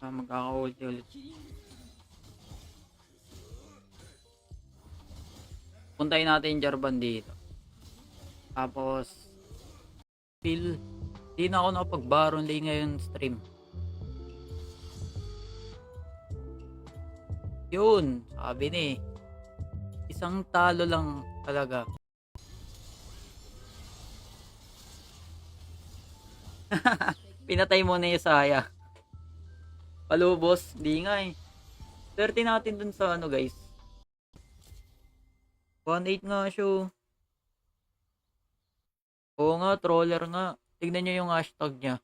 Magkaka-ulti ulit. Puntayin natin yung Jarvan dito. Tapos, feel, di na ako nakapag-baron lane ngayon stream. Yun, sabi ni. Isang talo lang talaga. Pinatay mo na yung Saya. Palubos, di nga eh. 30 natin dun sa ano guys. 1.8 nga siya. Oo nga, troller nga. Tignan nyo yung hashtag niya.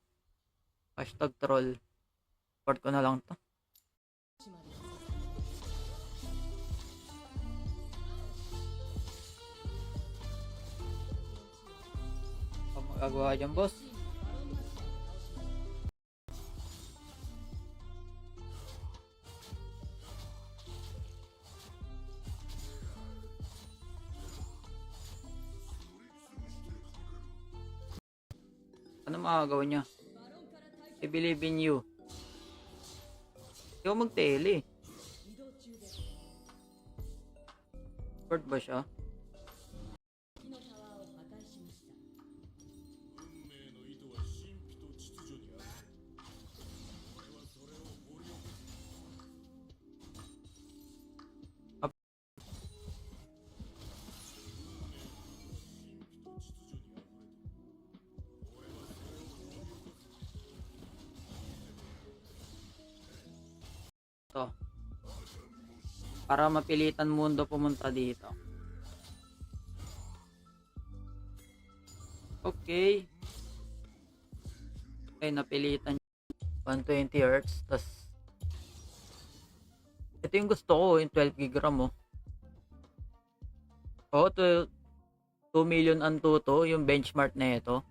Hashtag troll. Support ko na lang to. Ano magagawa dyan, boss? Ano magagawa niya? I believe in you. Hindi ako mag-tele. Support ba siya? To. Para mapilitan mundo pumunta dito. Okay. Okay, napilitan 120 Hz. Tas ito yung gusto ko, yung 12 GB RAM oh. Oh, 2 million Antutu, yung benchmark na ito.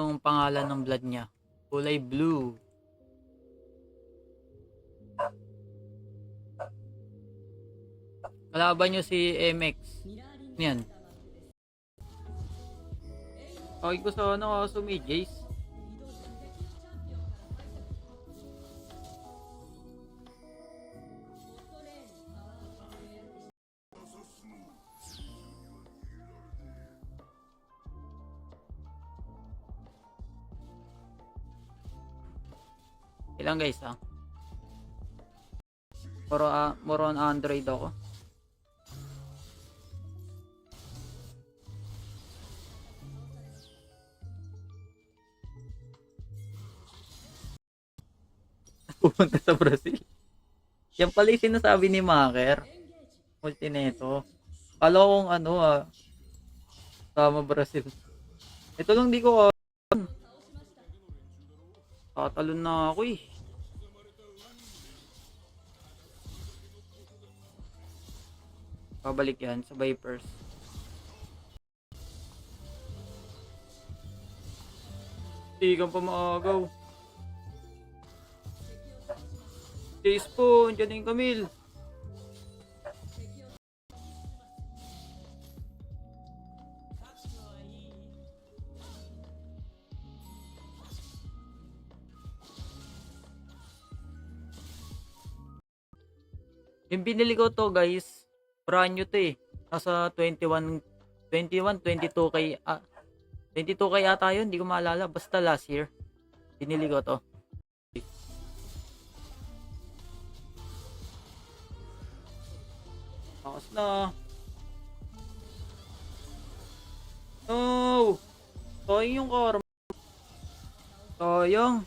Yung pangalan ng blood niya. Kulay blue. Kalaban nyo si MX. Yan. Okay ko sa ano, kaso may Jace. Ilang guys ah. More on Android ako. Pupunta sa Brazil. Yan pala yung sinasabi ni Maker. Multi neto. Kala kong ano ah. Sama Brazil. Ito lang di ko tatalon na ako eh. Pabalik yan sa Vipers. Hindi kang pa maagaw. Chase po, andyan na yung Camille. Yung binili ko to guys, brand new to eh. Nasa 22k, 22k ata yun, hindi ko maalala. Basta last year, binili ko to. Takas na. No! Sayang yung karma. Sayang.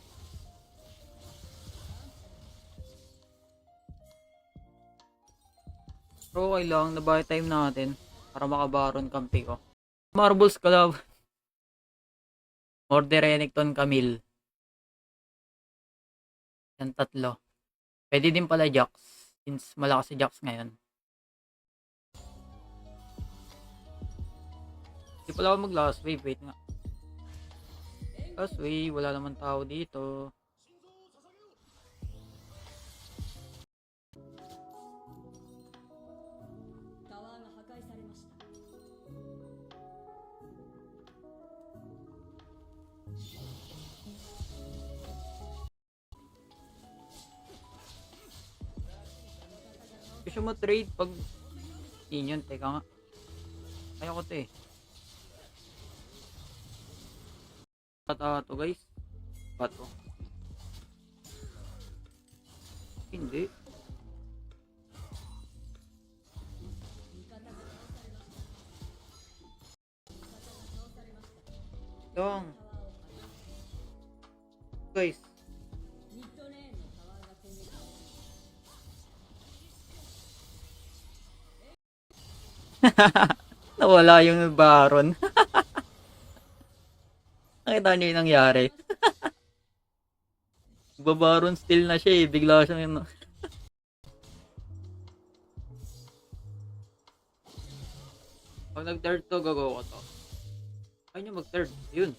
Pero okay lang, nabuy time natin para makabaron kampi ko. Marbles Club. Order Renekton Camille. Yan tatlo. Pwede din pala Jax. Since malakas si Jax ngayon. Hindi pala ako mag last wave. Wait nga. Last wave. Wala naman tao dito. Gusto mo trade pag minion, teka nga. Ayoko to eh. To guys. Bato. Hindi. Dong. Guys. Nawala yung Baron. Nakita niyo yung nangyari. Babaron still na siya eh. Bigla siyang yun. Pag nag-third to, gagawa ko to. Ayaw nyo mag-third. Yun.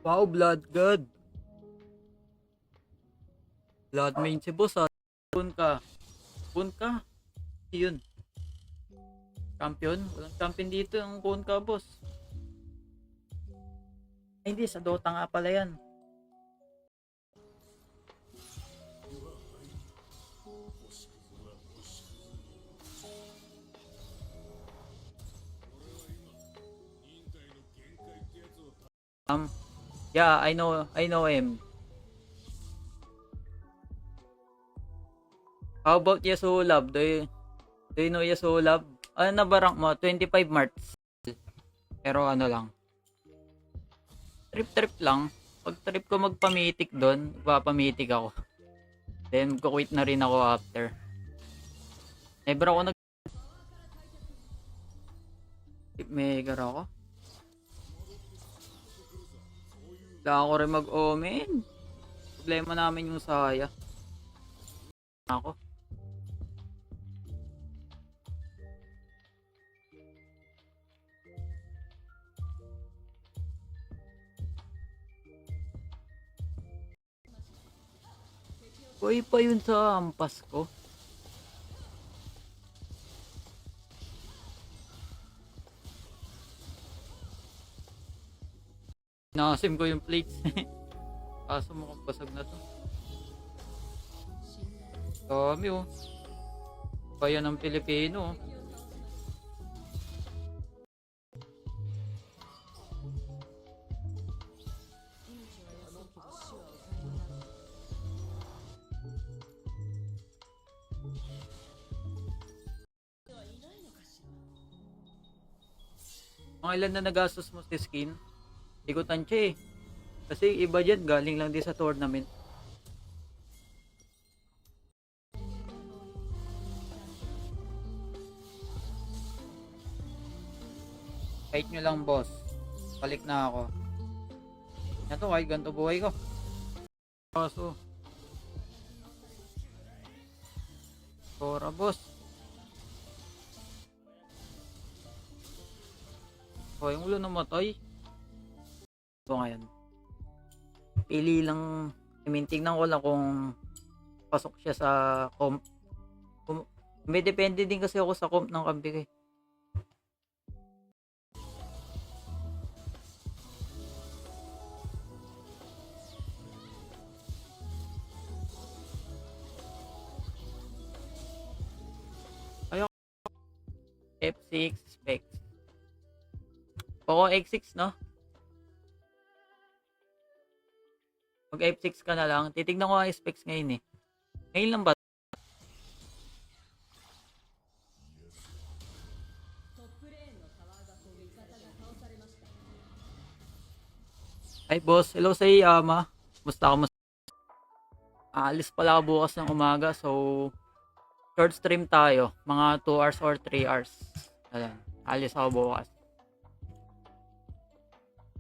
Wow, Blood God. Blood main si boss ah. Bun ka. Bun ka. Yun. Champion. Walang champion dito. Ang kun ka, boss. Ay, hindi. Sa Dota nga pala yan. Yeah, I know him. How about Yasuo Love? Do you know Yasuo Love? Ano na ba rank mo? 25 Marts. Pero ano lang. Trip lang. Pag trip ko magpamitik doon, magpapamitik ako. Then magko-quit na rin ako after. Never ako Mega ako. Wala ako rin mag-omen. Problema namin yung saya. Ako. Uy pa yun sa ampas ko. Nakasim ko yung plates. Kaso mukhang basag na to. Dami oh. Bayan ng Pilipino oh. Mga ilan na nagastos mo sa skin? Hindi ko tansya eh. Kasi iba dyan, galing lang din sa tournament. Kahit nyo lang boss. Balik na ako. Ito kahit ganito buhay ko. Kaso. Sora boss. O yung ulo namatay. Ito ngayon. Pili lang. Tingnan ko lang kung pasok siya sa comp. May depende din kasi ako sa comp ng kampi ko eh. F6 specs. Poco X6 no? Mag F6 ka na lang. Titignan ko ang specs ngayon eh. Ngayon lang ba? Ay boss, hello sa Iyama. Musta ka? Aalis pala ako bukas ng umaga. So, short stream tayo. Mga 2 hours or 3 hours. Ayan. Alis ako bukas.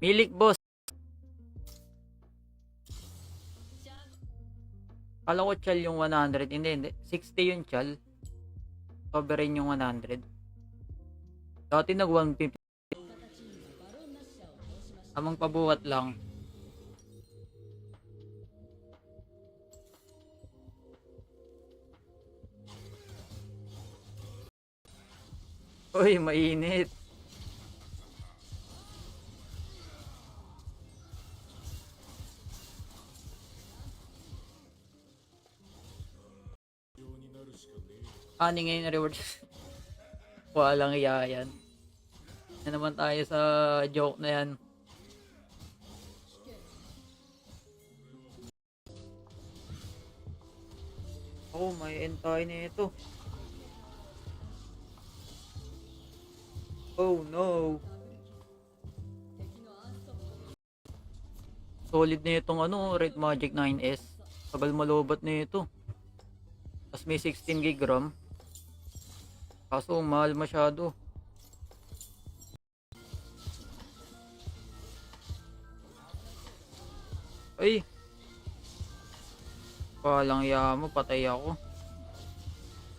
Milik boss. Kala ko chal yung 100. Hindi. 60 yung chal. Sovereign yung 100. Dati nag 150. Amang pabuhat lang. Uy, mainit. Ani ngayon na rewards. Walang iya yan. Na naman tayo sa joke na yan. Oh, may end tayo nito. Oh no. Solid na itong ano, Red Magic 9S. Tagal malobat na ito. Tapos may 16 gig RAM. Kaso mahal masyado. Ay. Palang ya mo, patay ako.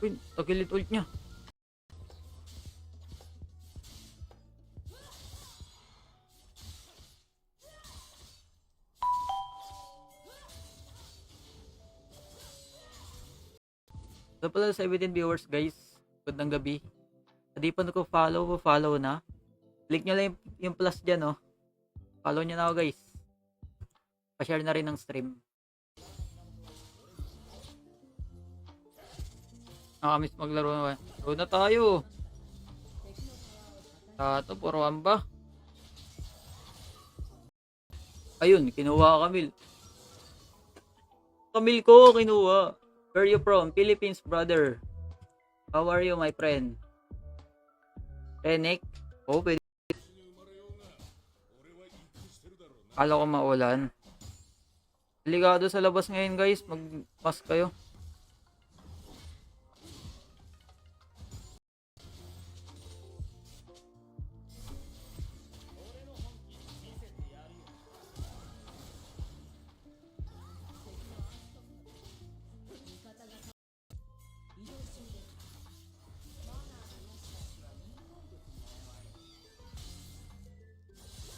Uy, tagilid ult niya. So pala 17 viewers guys. Gandang gabi. Hindi pa follow na. Click nyo lang yung plus dyan oh. Follow nyo na ako guys. Pa-share na rin ng stream. Nakamiss maglaro na. Laro na tayo. Tato, puro amba. Ayun, kinuha Camille. Camille ko, kinuha. Where are you from? Philippines, brother. How are you, my friend? Renek? Oh, pwede. Kala ko maulan. Delikado sa labas ngayon, guys. Mag-pass kayo.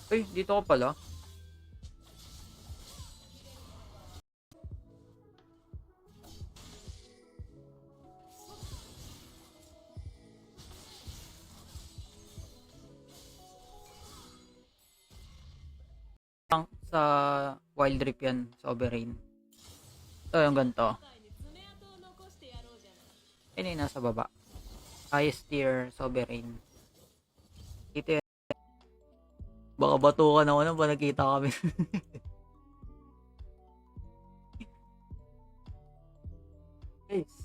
Ay, dito ko pala. Sa Wild Rift yan, sa Sovereign. Ito yung ganito. Ayun yung nasa baba. Highest tier, Sovereign. Ito yan. Baka batukan ako nang pa nakita kami. Guys.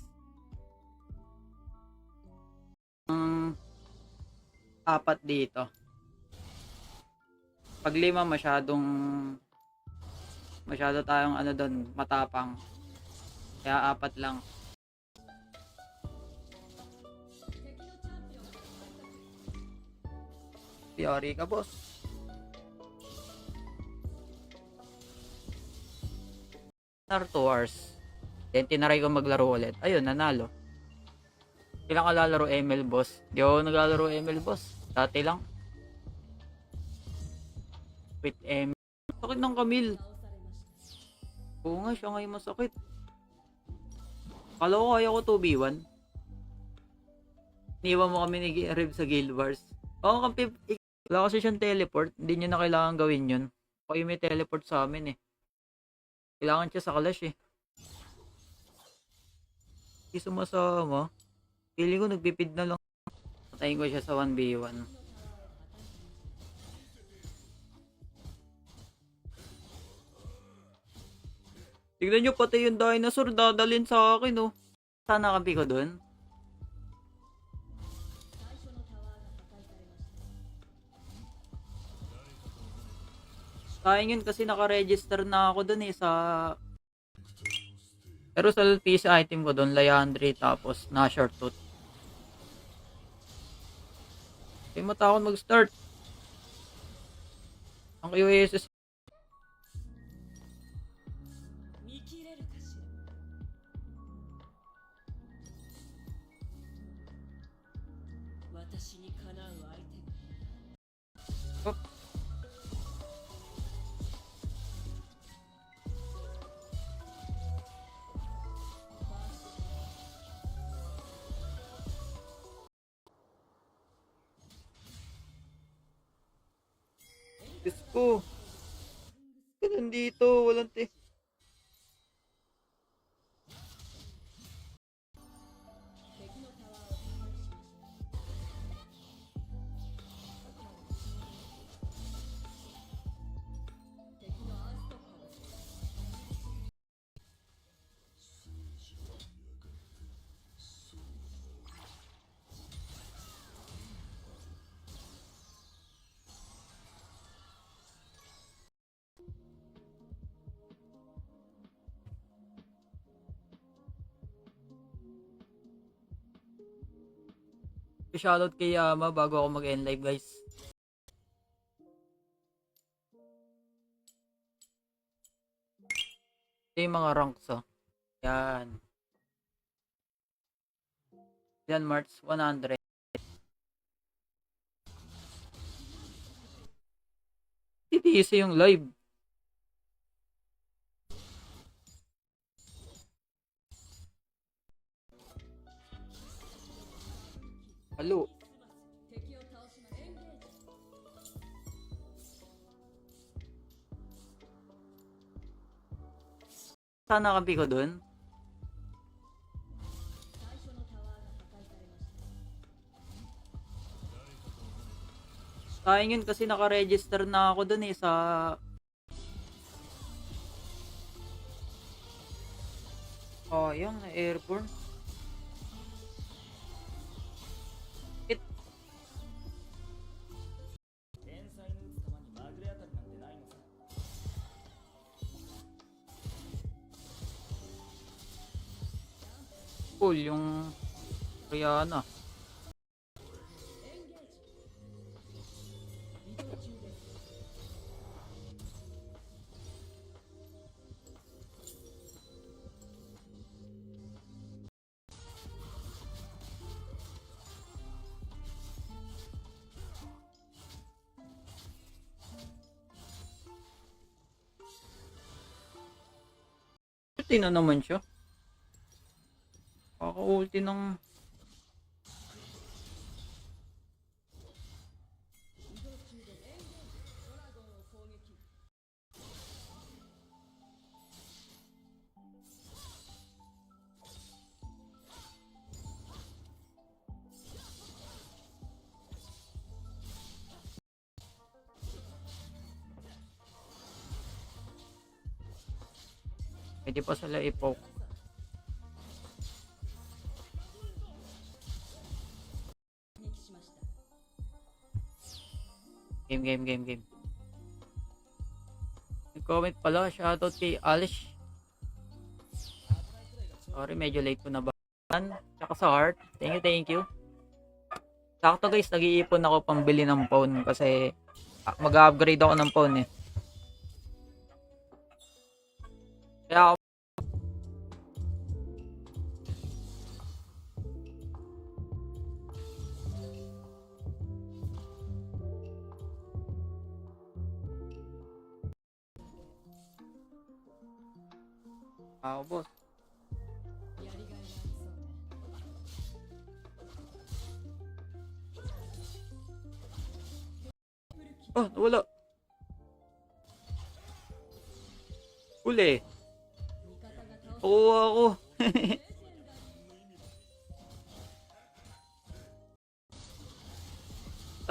Apat dito. Pag 5 masyado tayong ano doon, matapang. Kaya 4 lang. Yari ka, boss. After 2 hours. Then tinaray ko maglaro ulit. Ayun, nanalo. Kailan ka lalaro ML, boss? Di ako naglalaro ML, boss. Dati lang. With ML. Sakit ng Camille. Oo nga, siya ngayon masakit. Kala ko kaya ko 2v1. Iniwan mo kami ni Rev sa Guild Wars. Oo, kampi. Wala kasi siyang teleport. Hindi niya na kailangan gawin yun. Ako yung may teleport sa amin eh. Kailangan siya sa Clash eh. Hindi sumasama. Pili ko nagpipid na lang. Patayin ko siya sa 1v1. Tignan nyo pati yung dinosaur dadalhin sa akin oh. Sana kampi ko dun. Sayang yun kasi naka-register na ako dun eh sa... Pero sa PC item ko dun, Liandry tapos na short tooth. Kaya matakot mag-start. Ang QSS. Oh. Diyos ko. Ganun dito. Walang shoutout kay Yama bago ako mag-end live, guys. Ito yung mga ranks, oh. Yan. Yan, March 100. Titiis yung live. Halo. Saan nakabi ko dun? Sayang yun kasi naka-register na ako dun sa yung na airborne. Cool yung Rihanna. Ulti na naman siya. Kaka-ulti ng pwede pa sila i-poke. Game. Nag-comment pala, shoutout kay Alish. Sorry, medyo late ko na ba. Tsaka sa heart. Thank you. Sakto guys, nag-iipon ako pambili ng phone kasi mag-upgrade ako ng phone eh. Kaya ako boss. Nawala. Uli. Oo ako.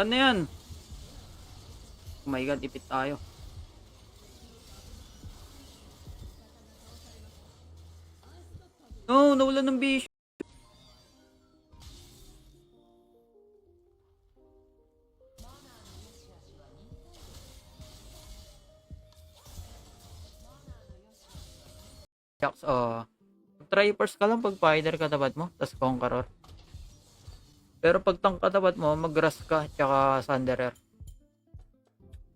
Ano yan? Oh my god, ipit tayo. No, nawala ng bisyo. Try first ka lang pag fighter katapat mo, tas conqueror. Pero pag tank katapat mo, mag-grass ka, tsaka Sunderer.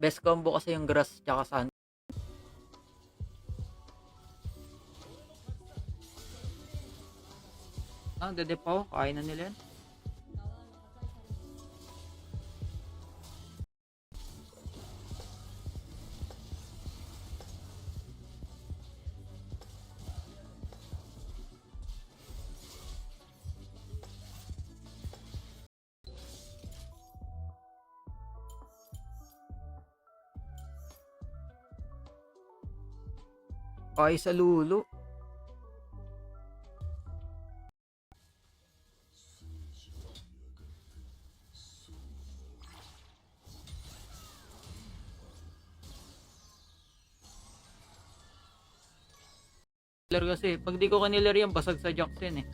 Best combo kasi yung grass tsaka Sunderer. Dedepaw, kain na nila yan. Ay sa lulo. Killer kasi, pag di ko kanila yan, basag sa Jackson eh.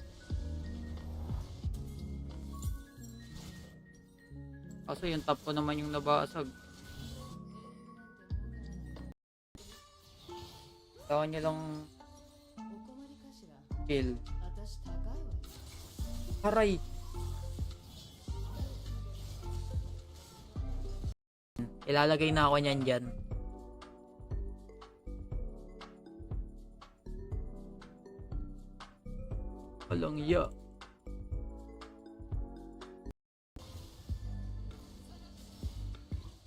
Kaso yung top ko naman yung nabasag. Tawa niya lang kill. Aray! Ilalagay na ako niyan dyan. Walang iya.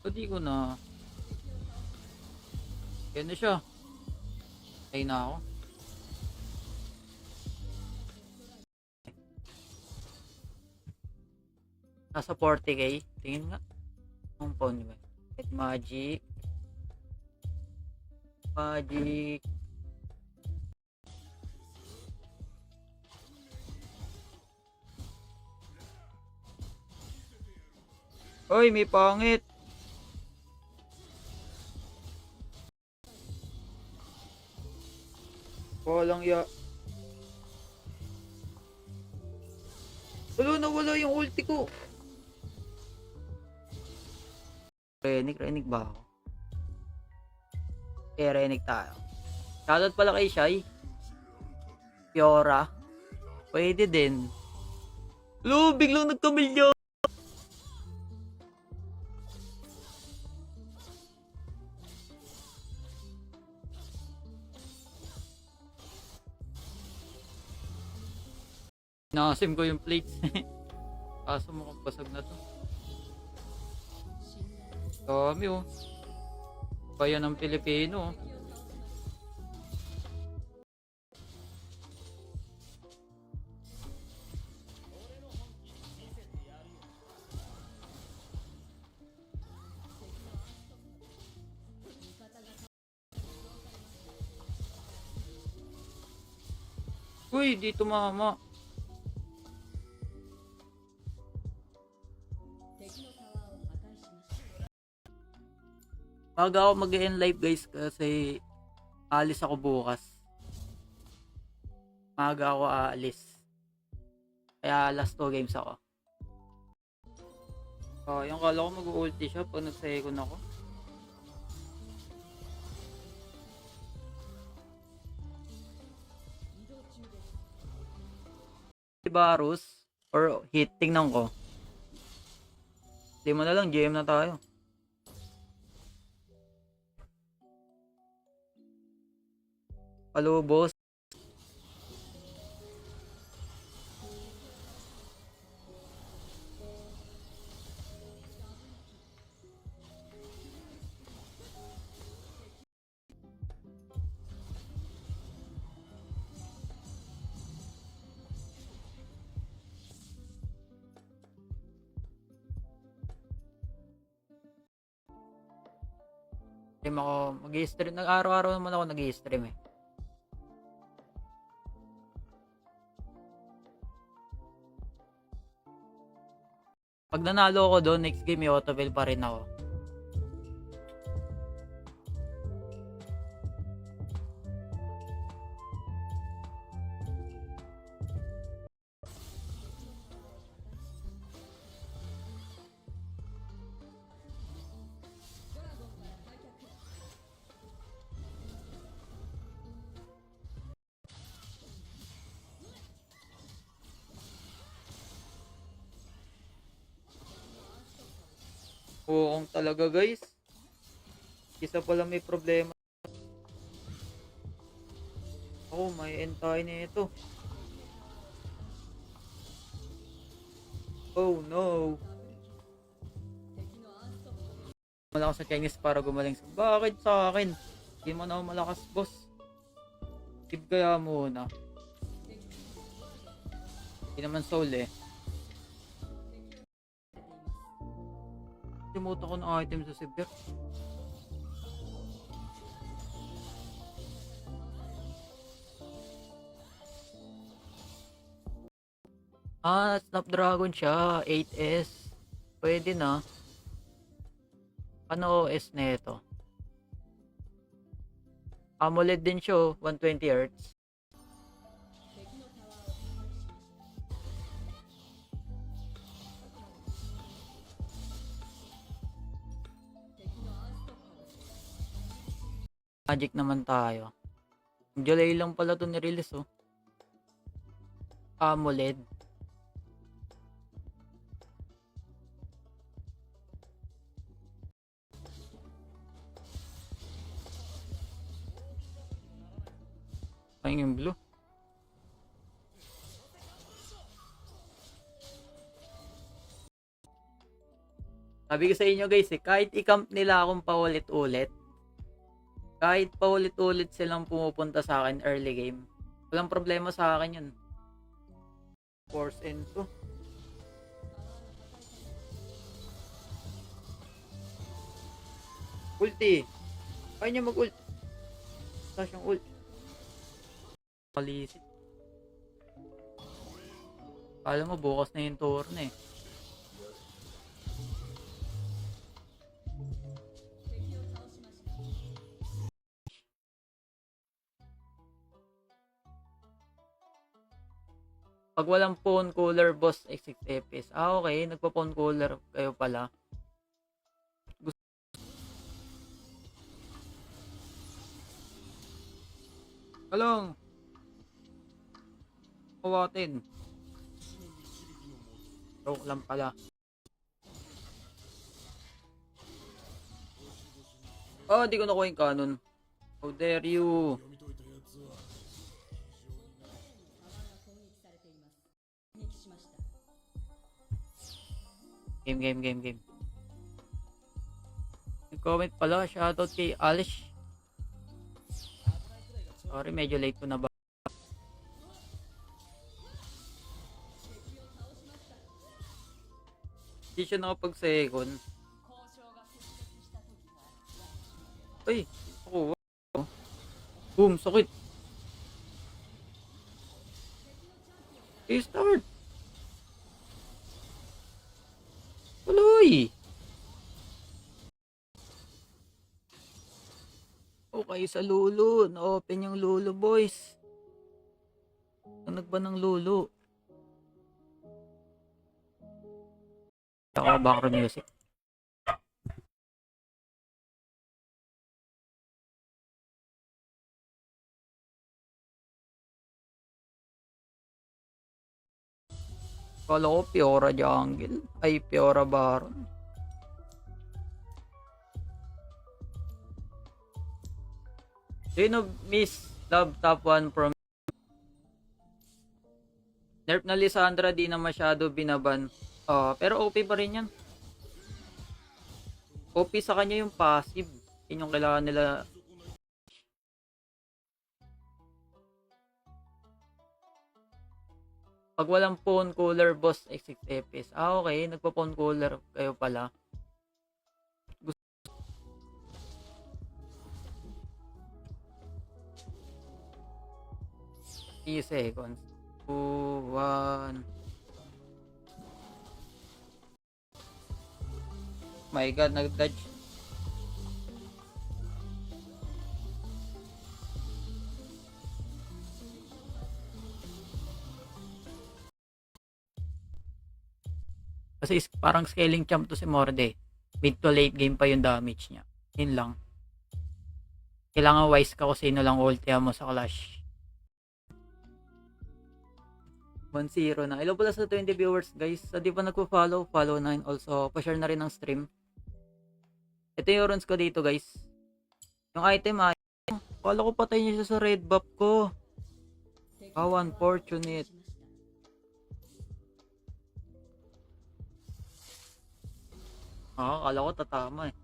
Pwede ko na. Yan na siya. Ay na ako. Nasa 40k. Tingin nga. Ang phone ba? Get magic. Magic. Oy, may pangit. Walang ya. Wala yung ulti ko. Renig ba ako? Renig tayo. Shoutout pala kay Shai. Fiora. Pwede din. Biglang nagkamilya. Nakasim ko yung plates. Kaso mukhang basag na to. Dami oh. Bayan ng Pilipino oh. Uy, dito mama. Maga ako mag-end live guys kasi alis ako bukas. Maga ako aalis. Kaya last 2 games ako. Yung kala ko mag-ulti siya pag nag-second ako. Barus or hit, tingnan ko. Di mo na lang, GM na tayo. Palubos. Stream ako, mag-i-stream, araw-araw naman ako nag-i-stream eh. Pag nanalo ako doon, next game may autofill pa rin ako. Oo, talaga guys. Isa pala may problema. Oh, may entay na ito. Oh no. Malakas sa Chinese para gumaling. Bakit sa akin? Hindi mo na ako malakas, boss. Tip kaya muna. Hindi naman soul eh. Limutan ko ng item sa Sibir. Snapdragon siya, 8S. Pwede na. Ano OS nito? AMOLED din siya, 120 Hz. Magic naman tayo. July lang pala to ni-release, oh. AMOLED. Ayun yung blue. Sabi ko sa inyo guys, kahit i-camp nila akong paulit-ulit, kahit paulit-ulit silang pumupunta sa akin early game, walang problema sa akin yun. Force into. Ulti. Kaya niya mag-ult. Tapos yung ult. Palisit. Kala mo bukas na yung turn eh. Pag walang phone cooler, boss, 6 FPS. Okay. Nagpa-phone cooler kayo pala. Kalong. Kawatin. Joke lang pala. Oh, di ko nakuha yung cannon. How dare you? Game. Nag-comment pala, shoutout kay Alish. Sorry, medyo late ko na ba. Hindi siya nakapag-second. Ay, ako. Boom, sakit. Start. Tuloy. Okay sa Lulu. Na-open yung Lulu, boys. Nagba ng Lulu. Ako, background music. Kala ko Fiora Jungle. Ay, Fiora Baron. Sino Miss Love top 1 from Nerf na Lissandra, di na masyado binaban. Pero OP pa rin yan. OP sa kanya yung passive. Yun yung kailangan nila. Pag walang phone cooler, boss, 6 FPS. Okay. Nagpa-phone cooler kayo pala. 3 seconds. 2, 1. My God, nag-dodge. Kasi parang scaling champ to si Morde. Mid to late game pa yung damage niya. Yun lang. Kailangan wise ka kung sino lang ultihan mo sa clash. 1-0 na. Hello pala sa 20 viewers guys. Sa di pa nagpo-follow, follow na. Also, pa-share na rin ng stream. Ito yung runes ko dito guys. Yung item ay kala ko patay niya siya sa red buff ko. How unfortunate. Kala ko tatama eh.